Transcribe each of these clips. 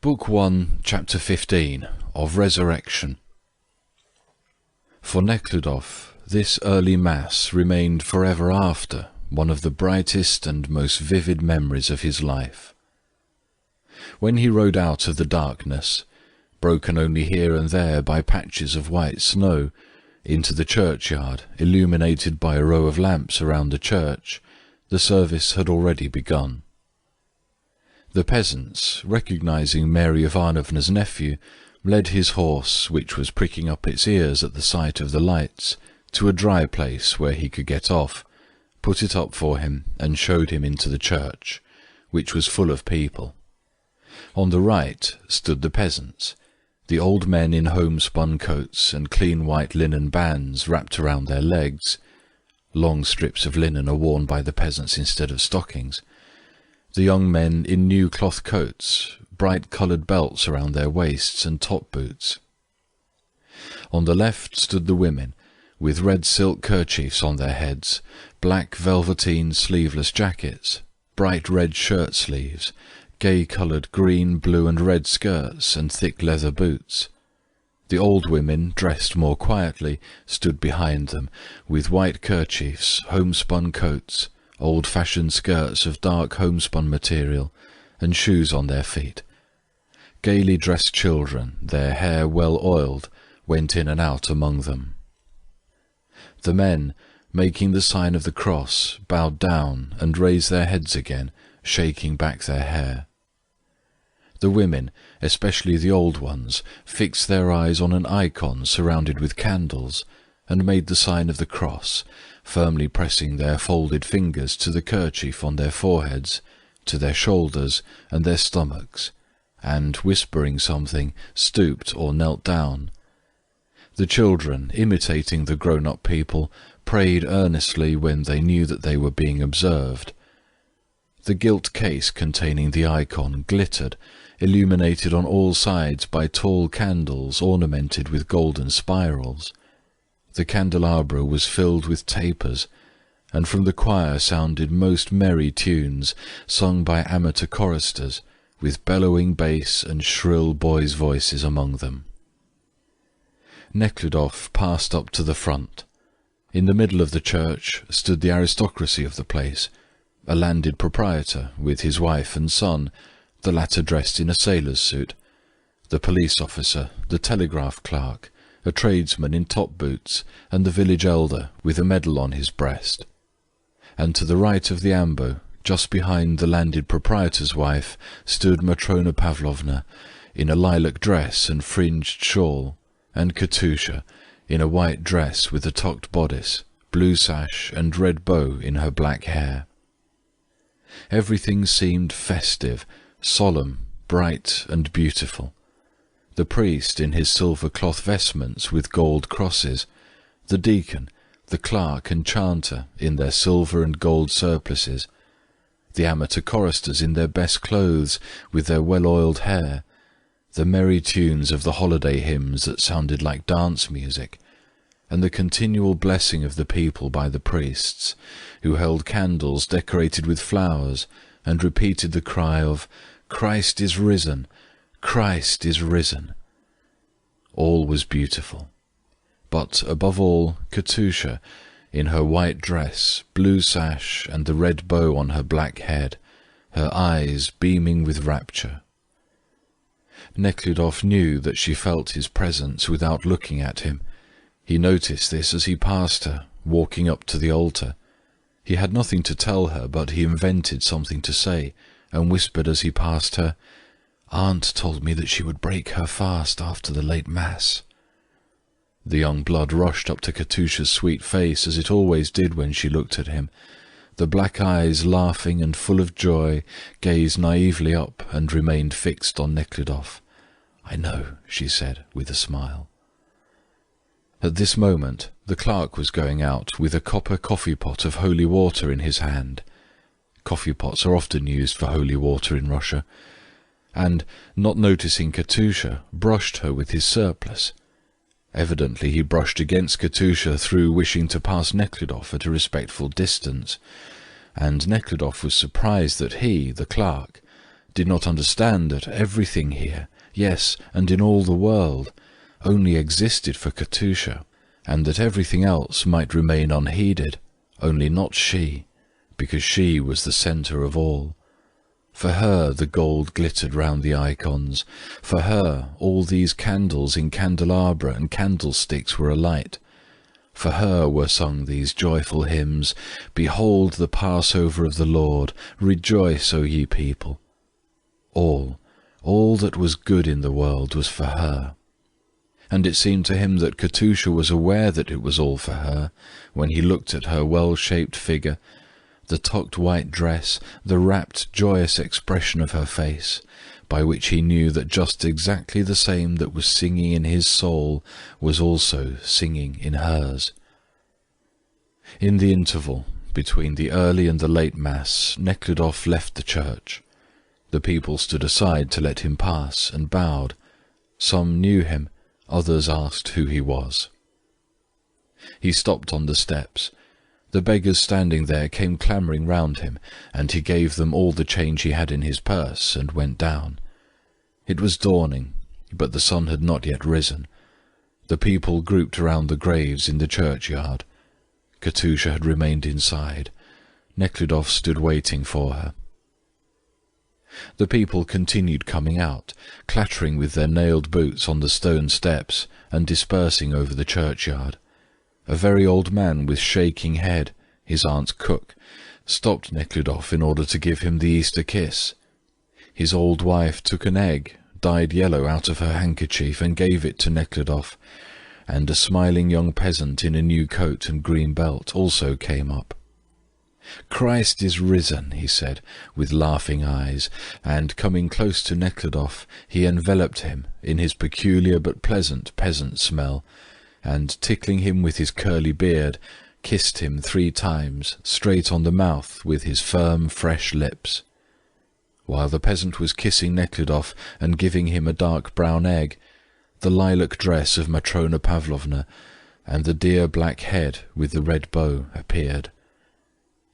Book 1, Chapter 15, of Resurrection. For Nekhludoff, this early Mass remained forever after one of the brightest and most vivid memories of his life. When he rode out of the darkness, broken only here and there by patches of white snow, into the churchyard, illuminated by a row of lamps around the church, the service had already begun. The peasants, recognizing Mary Ivanovna's nephew, led his horse, which was pricking up its ears at the sight of the lights, to a dry place where he could get off, put it up for him, and showed him into the church, which was full of people. On the right stood the peasants, the old men in homespun coats and clean white linen bands wrapped around their legs. Long strips of linen are worn by the peasants instead of stockings. The young men in new cloth coats, bright-coloured belts around their waists and top boots. On the left stood the women, with red silk kerchiefs on their heads, black velveteen sleeveless jackets, bright red shirt sleeves, gay-coloured green, blue and red skirts, and thick leather boots. The old women, dressed more quietly, stood behind them, with white kerchiefs, homespun coats, old-fashioned skirts of dark homespun material, and shoes on their feet. Gaily dressed children, their hair well oiled, went in and out among them. The men, making the sign of the cross, bowed down and raised their heads again, shaking back their hair. The women, especially the old ones, fixed their eyes on an icon surrounded with candles, and made the sign of the cross, firmly pressing their folded fingers to the kerchief on their foreheads, to their shoulders and their stomachs, and, whispering something, stooped or knelt down. The children, imitating the grown-up people, prayed earnestly when they knew that they were being observed. The gilt case containing the icon glittered, illuminated on all sides by tall candles ornamented with golden spirals. The candelabra was filled with tapers, and from the choir sounded most merry tunes, sung by amateur choristers, with bellowing bass and shrill boys' voices among them. Nekhludoff passed up to the front. In the middle of the church stood the aristocracy of the place, a landed proprietor with his wife and son, the latter dressed in a sailor's suit, the police officer, the telegraph clerk, a tradesman in top boots, and the village elder with a medal on his breast. And to the right of the ambo, just behind the landed proprietor's wife, stood Matrona Pavlovna, in a lilac dress and fringed shawl, and Katusha, in a white dress with a tucked bodice, blue sash, and red bow in her black hair. Everything seemed festive, solemn, bright, and beautiful. The priest in his silver cloth vestments with gold crosses, the deacon, the clerk and chanter in their silver and gold surplices, the amateur choristers in their best clothes with their well-oiled hair, the merry tunes of the holiday hymns that sounded like dance music, and the continual blessing of the people by the priests, who held candles decorated with flowers and repeated the cry of "Christ is risen! Christ is risen!" All was beautiful. But above all, Katusha, in her white dress, blue sash, and the red bow on her black head, her eyes beaming with rapture. Nekhludoff knew that she felt his presence without looking at him. He noticed this as he passed her, walking up to the altar. He had nothing to tell her, but he invented something to say, and whispered as he passed her, "Aunt told me that she would break her fast after the late Mass." The young blood rushed up to Katusha's sweet face, as it always did when she looked at him. The black eyes, laughing and full of joy, gazed naively up and remained fixed on Nekhludoff. "I know," she said, with a smile. At this moment the clerk was going out with a copper coffee-pot of holy water in his hand. Coffee-pots are often used for holy water in Russia, and, not noticing Katusha, brushed her with his surplice. Evidently he brushed against Katusha through wishing to pass Nekhludoff at a respectful distance, and Nekhludoff was surprised that he, the clerk, did not understand that everything here, yes, and in all the world, only existed for Katusha, and that everything else might remain unheeded, only not she, because she was the centre of all. For her the gold glittered round the icons. For her all these candles in candelabra and candlesticks were alight. For her were sung these joyful hymns, "Behold the Passover of the Lord, rejoice, O ye people." All that was good in the world was for her. And it seemed to him that Katusha was aware that it was all for her, when he looked at her well-shaped figure, the tucked white dress, the rapt, joyous expression of her face, by which he knew that just exactly the same that was singing in his soul was also singing in hers. In the interval between the early and the late Mass, Nekhludoff left the church. The people stood aside to let him pass, and bowed. Some knew him, others asked who he was. He stopped on the steps. The beggars standing there came clamouring round him, and he gave them all the change he had in his purse, and went down. It was dawning, but the sun had not yet risen. The people grouped around the graves in the churchyard. Katusha had remained inside. Nekhludoff stood waiting for her. The people continued coming out, clattering with their nailed boots on the stone steps, and dispersing over the churchyard. A very old man with shaking head, his aunt's cook, stopped Nekhludoff in order to give him the Easter kiss. His old wife took an egg, dyed yellow, out of her handkerchief and gave it to Nekhludoff, and a smiling young peasant in a new coat and green belt also came up. "Christ is risen," he said, with laughing eyes, and coming close to Nekhludoff, he enveloped him in his peculiar but pleasant peasant smell, and tickling him with his curly beard, kissed him 3 times, straight on the mouth with his firm, fresh lips. While the peasant was kissing Nekhludoff and giving him a dark brown egg, the lilac dress of Matrona Pavlovna and the dear black head with the red bow appeared.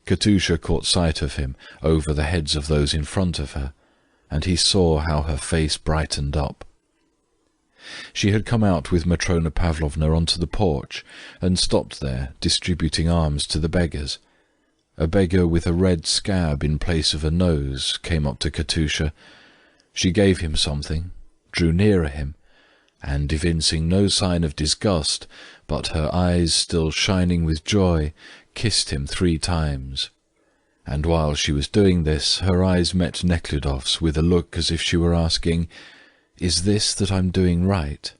Katusha caught sight of him over the heads of those in front of her, and he saw how her face brightened up. She had come out with Matrona Pavlovna onto the porch, and stopped there, distributing alms to the beggars. A beggar with a red scab in place of a nose came up to Katusha. She gave him something, drew nearer him, and evincing no sign of disgust, but her eyes still shining with joy, kissed him 3 times. And while she was doing this, her eyes met Nekhludoff's with a look as if she were asking, "Is this that I'm doing right?"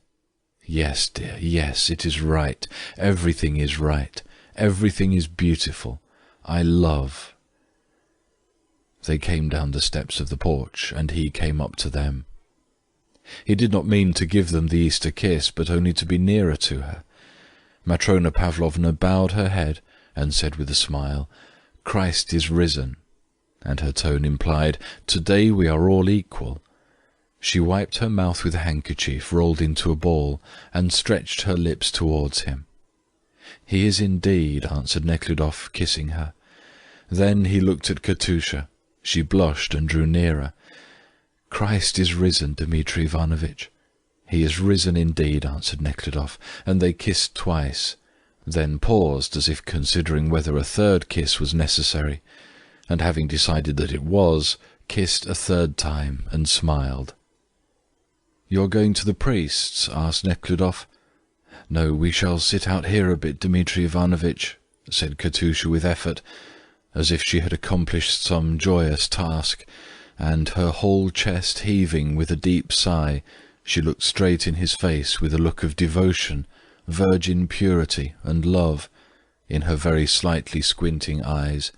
"Yes, dear, yes, it is right. Everything is right. Everything is beautiful. I love." They came down the steps of the porch, and he came up to them. He did not mean to give them the Easter kiss, but only to be nearer to her. Matrona Pavlovna bowed her head and said with a smile, "Christ is risen," and her tone implied, "Today we are all equal." She wiped her mouth with a handkerchief rolled into a ball, and stretched her lips towards him. "He is indeed," answered Nekhludoff, kissing her. Then he looked at Katusha. She blushed and drew nearer. "Christ is risen, Dmitri Ivanovitch." "He is risen indeed," answered Nekhludoff, and they kissed twice, then paused as if considering whether a 3rd kiss was necessary, and having decided that it was, kissed a 3rd time and smiled. "You're going to the priest's?" asked Nekhludoff. "No, we shall sit out here a bit, Dmitri Ivanovitch," said Katusha with effort, as if she had accomplished some joyous task, and her whole chest heaving with a deep sigh, she looked straight in his face with a look of devotion, virgin purity and love in her very slightly squinting eyes.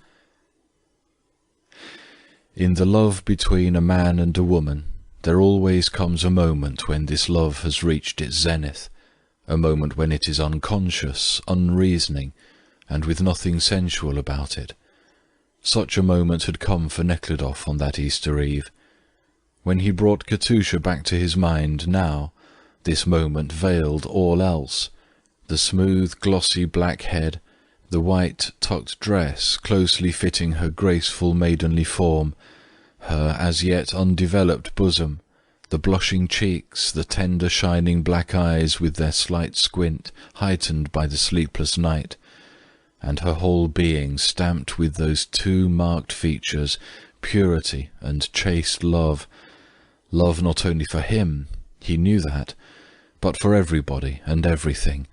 In the love between a man and a woman, there always comes a moment when this love has reached its zenith, a moment when it is unconscious, unreasoning, and with nothing sensual about it. Such a moment had come for Nekhludoff on that Easter Eve. When he brought Katusha back to his mind now, this moment veiled all else. The smooth, glossy black head, the white, tucked dress closely fitting her graceful maidenly form, her as yet undeveloped bosom, the blushing cheeks, the tender shining black eyes with their slight squint, heightened by the sleepless night, and her whole being stamped with those two marked features, purity and chaste love. Love not only for him, he knew that, but for everybody and everything,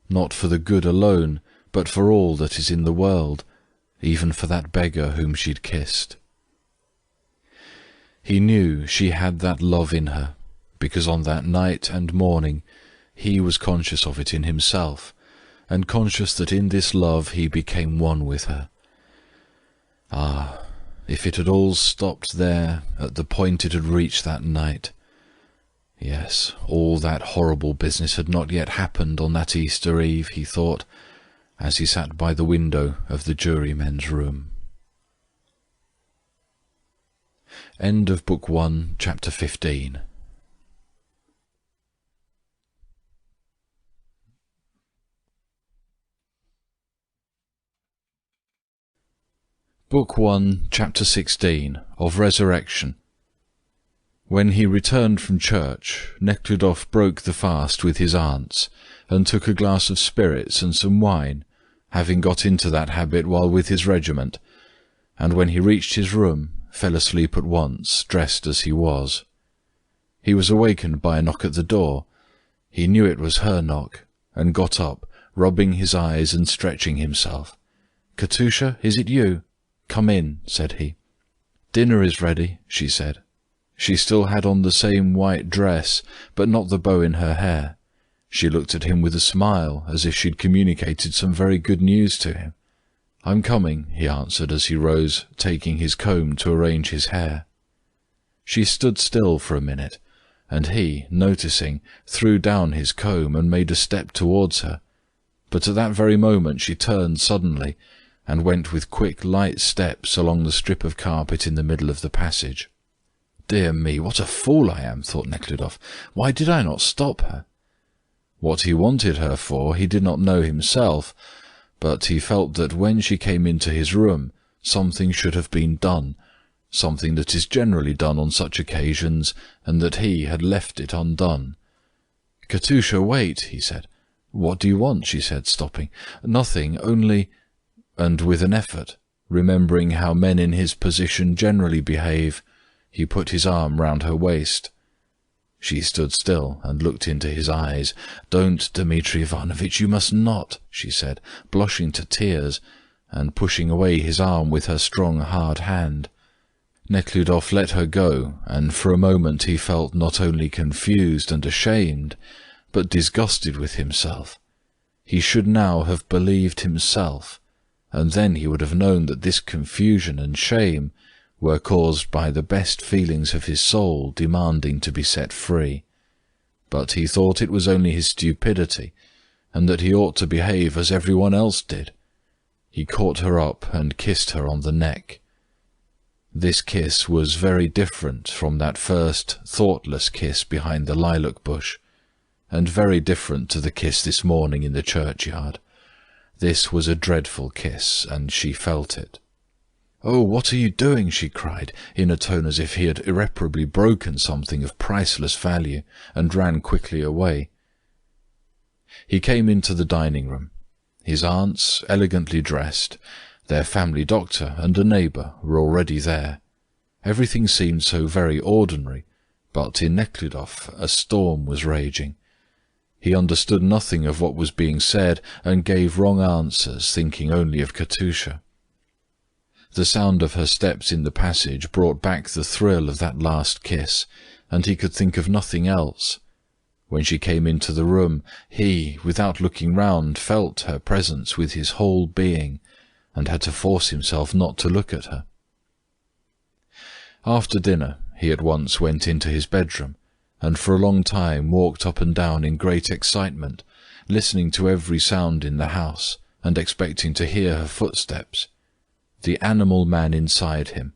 not for the good alone, but for all that is in the world, even for that beggar whom she'd kissed. He knew she had that love in her, because on that night and morning he was conscious of it in himself, and conscious that in this love he became one with her. Ah, if it had all stopped there, at the point it had reached that night! Yes, all that horrible business had not yet happened on that Easter Eve, he thought, as he sat by the window of the jurymen's room. End of Book 1, Chapter 15. Book 1, Chapter 16, of Resurrection. When he returned from church, Nekhludoff broke the fast with his aunts, and took a glass of spirits and some wine, having got into that habit while with his regiment, and when he reached his room, fell asleep at once, dressed as he was. He was awakened by a knock at the door. He knew it was her knock, and got up, rubbing his eyes and stretching himself. "Katusha, is it you? Come in," said he. "Dinner is ready," she said. She still had on the same white dress, but not the bow in her hair. She looked at him with a smile, as if she'd communicated some very good news to him. "I'm coming," he answered as he rose, taking his comb to arrange his hair. She stood still for a minute, and he, noticing, threw down his comb and made a step towards her. But at that very moment she turned suddenly, and went with quick, light steps along the strip of carpet in the middle of the passage. "Dear me, what a fool I am," thought Nekhludoff. "Why did I not stop her?" What he wanted her for he did not know himself, but he felt that when she came into his room something should have been done, something that is generally done on such occasions, and that he had left it undone. "Katusha, wait," he said. "What do you want?" she said, stopping. "Nothing, only—" And with an effort, remembering how men in his position generally behave, he put his arm round her waist. She stood still and looked into his eyes. "Don't, Dmitri Ivanovitch, you must not," she said, blushing to tears, and pushing away his arm with her strong, hard hand. Nekhludoff let her go, and for a moment he felt not only confused and ashamed, but disgusted with himself. He should now have believed himself, and then he would have known that this confusion and shame were caused by the best feelings of his soul demanding to be set free. But he thought it was only his stupidity, and that he ought to behave as everyone else did. He caught her up and kissed her on the neck. This kiss was very different from that first thoughtless kiss behind the lilac bush, and very different to the kiss this morning in the churchyard. This was a dreadful kiss, and she felt it. "Oh, what are you doing?" she cried, in a tone as if he had irreparably broken something of priceless value, and ran quickly away. He came into the dining-room. His aunts, elegantly dressed, their family doctor and a neighbour were already there. Everything seemed so very ordinary, but in Nekhludoff a storm was raging. He understood nothing of what was being said, and gave wrong answers, thinking only of Katusha. The sound of her steps in the passage brought back the thrill of that last kiss, and he could think of nothing else. When she came into the room, he, without looking round, felt her presence with his whole being, and had to force himself not to look at her. After dinner, he at once went into his bedroom, and for a long time walked up and down in great excitement, listening to every sound in the house, and expecting to hear her footsteps. The animal man inside him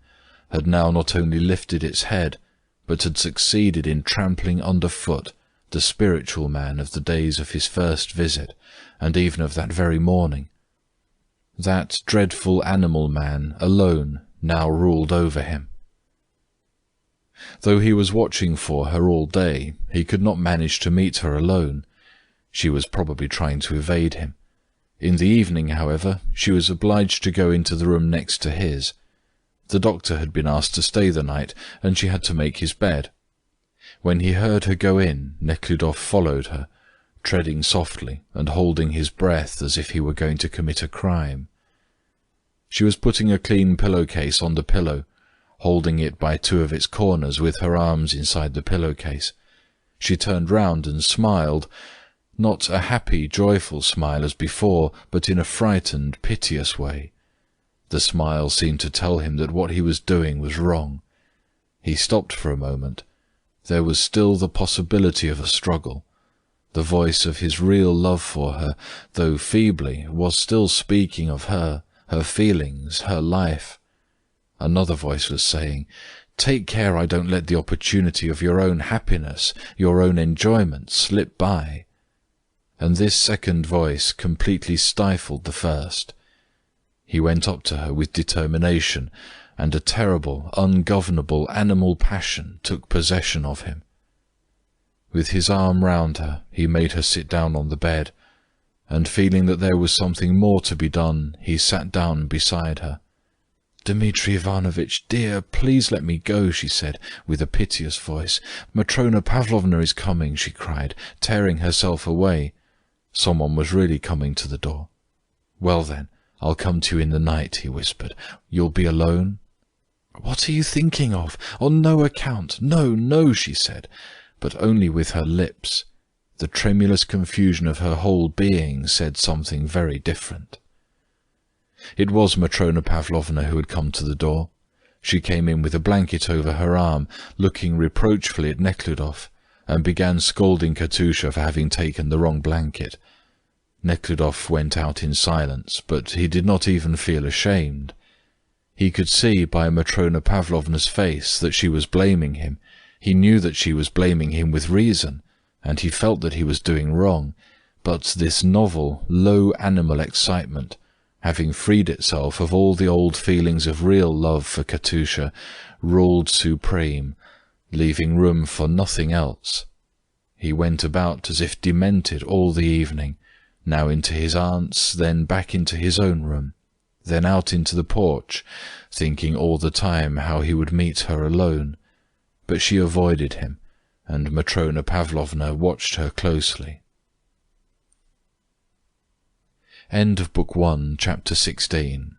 had now not only lifted its head, but had succeeded in trampling underfoot the spiritual man of the days of his first visit, and even of that very morning. That dreadful animal man alone now ruled over him. Though he was watching for her all day, he could not manage to meet her alone. She was probably trying to evade him. In the evening, however, she was obliged to go into the room next to his. The doctor had been asked to stay the night, and she had to make his bed. When he heard her go in, Nekhludoff followed her, treading softly and holding his breath as if he were going to commit a crime. She was putting a clean pillowcase on the pillow, holding it by two of its corners with her arms inside the pillowcase. She turned round and smiled, not a happy, joyful smile as before, but in a frightened, piteous way. The smile seemed to tell him that what he was doing was wrong. He stopped for a moment. There was still the possibility of a struggle. The voice of his real love for her, though feebly, was still speaking of her, her feelings, her life. Another voice was saying, "Take care I don't let the opportunity of your own happiness, your own enjoyment, slip by." And this second voice completely stifled the first. He went up to her with determination, and a terrible, ungovernable animal passion took possession of him. With his arm round her, he made her sit down on the bed, and feeling that there was something more to be done, he sat down beside her. "Dmitri Ivanovitch, dear, please let me go," she said, with a piteous voice. "Matrona Pavlovna is coming," she cried, tearing herself away. Someone was really coming to the door. "Well then, I'll come to you in the night," he whispered. "You'll be alone?" "What are you thinking of? On no account. No, no," she said, but only with her lips. The tremulous confusion of her whole being said something very different. It was Matrona Pavlovna who had come to the door. She came in with a blanket over her arm, looking reproachfully at Nekhludoff, and began scolding Katusha for having taken the wrong blanket. Nekhludoff went out in silence, but he did not even feel ashamed. He could see by Matrona Pavlovna's face that she was blaming him. He knew that she was blaming him with reason, and he felt that he was doing wrong, but this novel, low animal excitement, having freed itself of all the old feelings of real love for Katusha, ruled supreme, leaving room for nothing else. He went about as if demented all the evening, now into his aunt's, then back into his own room, then out into the porch, thinking all the time how he would meet her alone. But she avoided him, and Matrona Pavlovna watched her closely. End of Book 1, Chapter 16.